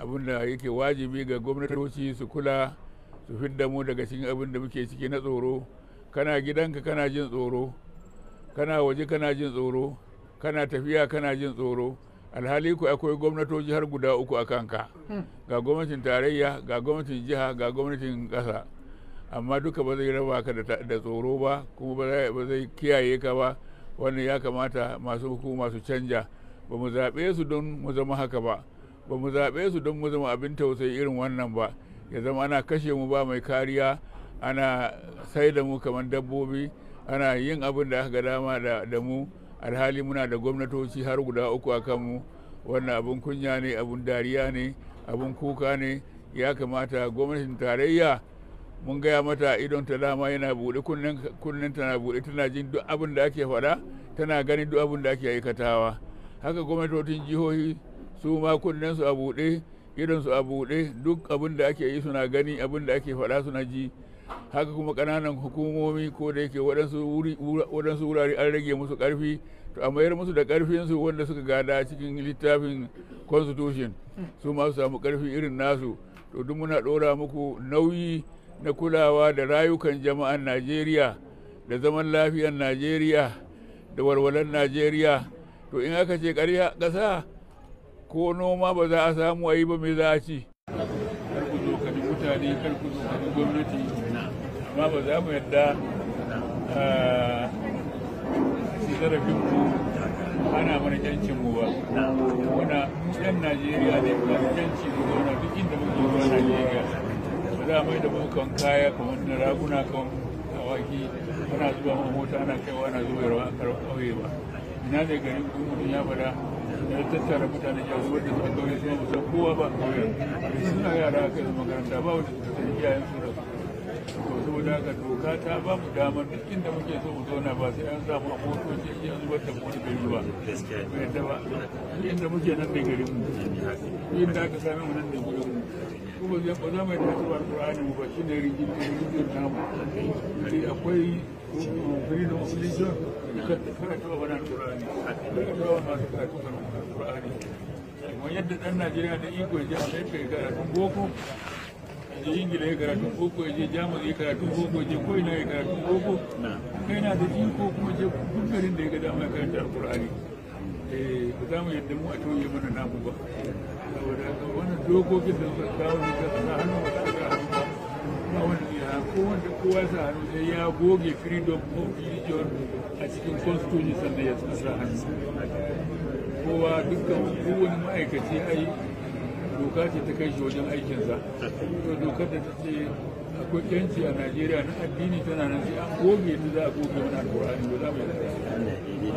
abin da yake wajibi ga gwamnatoci su kula su fidda mu daga cikin abin da muke ciki na tsoro. Kana gidanka kana jin tsoro, kana waje kana jin tsoro, kana tafiya kana jin tsoro, alhali ku akwai gwamnatoci har guda uku a kanka, ga gwamnatin tarayya, ga gwamnatin jiha, ga gwamnatin ƙasa, amma duka ba zai raba ka da tsoro ba, kuma ba zai kiyaye ka ba. Wannan ya kamata masu hukuma su canja. Ba mu zaɓe su don mu zama haka ba, ba mu zaɓe su don mu zama abin tausayi irin wannan ba, ya zama ana kashe mu ba mai kariya, ana sai da mu kamar dabbobi, ana yin abin da aka ga dama da mu, alhali muna da gwamnatoci har guda uku a kanmu. Wannan abin kunya ne, abin dariya ne, abin kuka ne. Ya kamata gwamnatin tarayya mun gaya mata idon ta dama yana buɗe, kunnen tana buɗe, tana jin duk abin da ake faɗa, tana ganin duk abin da ake aikatawa. Haka gwamnatocin jihohi su ma kunnen su a buɗe, idon su a buɗe, duk abin da ake yi suna gani, abin da ake faɗa suna ji. Haka kuma ƙananan hukumomi, ko da yake waɗansu wurare an rage musu ƙarfi, to a mayar musu da ƙarfinsu wanda suka gada cikin littafin constitution, su ma su samu ƙarfi irin nasu. To duk muna ɗora muku nauyi na kulawa da rayukan jama'an Najeriya, da zaman lafiyar Najeriya, da walwalar Najeriya. To in aka ce ƙasa ko noma ba za a samu a yi ba, me za a ci? Kar ku zo kani mutane, kar ku zo kani gwamnati, amma ba za mu yadda ci zarafinmu ana mana mu ba. Muna yan Najeriya ne, muna yanci mu zauna duk inda muke zuwa Najeriya. Ba za mu yi da mukan kaya kamar na raguna kan awaki, ana zuwa ma mota ana kaiwa ana zuwa rawa a ƙauye ba. Ina ne garin mutum ya fada ya tattara mutane ya zuwa da suka kauye suna musan kowa ba kauyen, suna yara kai su makaranta ba wanda suka sani iyayen su da su. To saboda haka doka ta ba mu damar duk inda muke so mu zauna ba sai an samu a motoci ya zubar da mu gari ba. Bai yadda ba, inda muke nan ne garin mu, inda aka same mu nan ne gurin mu. Kuma ba za mu yi tattaba Al-Qur'ani mu ba, shi ne rigijin namu. Akwai freedom of religion, karatu a wani Al-Qur'ani, karatu a wani karatu Al-Qur'ani. Kuma yadda ɗan Najeriya da iko ya je Amerika ya karatun boko, ya je Ingila ya karatun boko, ya je Jamus ya karatun boko, ya je ko'ina ya karatun boko, kai na da iko kuma je duk garin da ya ga dama ya karanta Al-Qur'ani. Ba za mu yadda mu a tauye mana namu ba. Saboda wannan dokokin da suka kawo ne ka sa hannu ba ta ga hannu ba. Ba wani wanda kowa sa hannu sai ya goge freedom of religion a cikin constitution sannan ya sa hannu. Kowa dukkan kowane ma'aikaci ai doka ce ta kai shi wajen aikinsa. To dokar da ta ce akwai yanci a Najeriya na addini tana nan sai an goge ta, za a goge wani Al-Qur'ani ba za mu yi.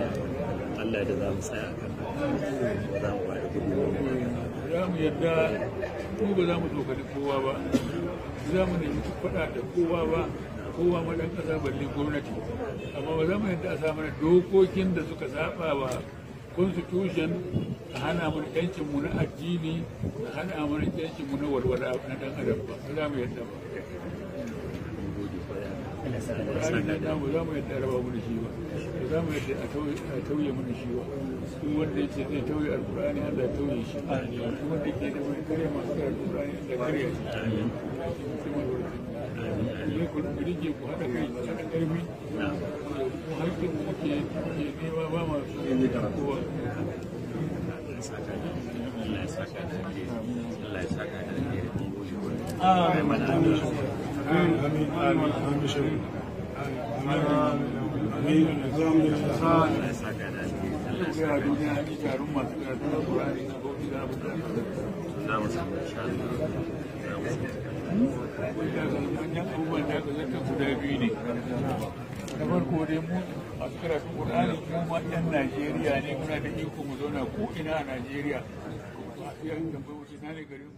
Allah da za mu tsaya kan za mu ba da za mu yadda mu ba za mu tsokani kowa ba, za mu nemi faɗa da kowa ba, kowa ma ɗan ƙasa balle gwamnati, amma ba za mu yadda a sa mana dokokin da suka saba wa constitution, a hana mana yancin mu na addini, a hana mana yancin mu na walwala na ɗan adam ba za mu yadda ba. Za mu yadda raba mu da shi ba, za mu yadda a tauye mu da shi ba. Duk wanda ya ce zai tauye Al-Qur'ani, Allah ya tauye shi. Duk wanda ke da wani kare masu karatu Al-Qur'ani, Allah ya karya shi. Ne ku rike ku haɗa kai, haɗa ƙarfi, ku haƙƙin mu ke nema ba masu kowa. Allah ya saka da alheri. Allah ya saka da alheri. Da farko dai mu masu karatun Qur'ani kuma 'yan Najeriya ne, muna da iko mu zauna ko ina a Najeriya. Masu yankin bai wuce na ne garin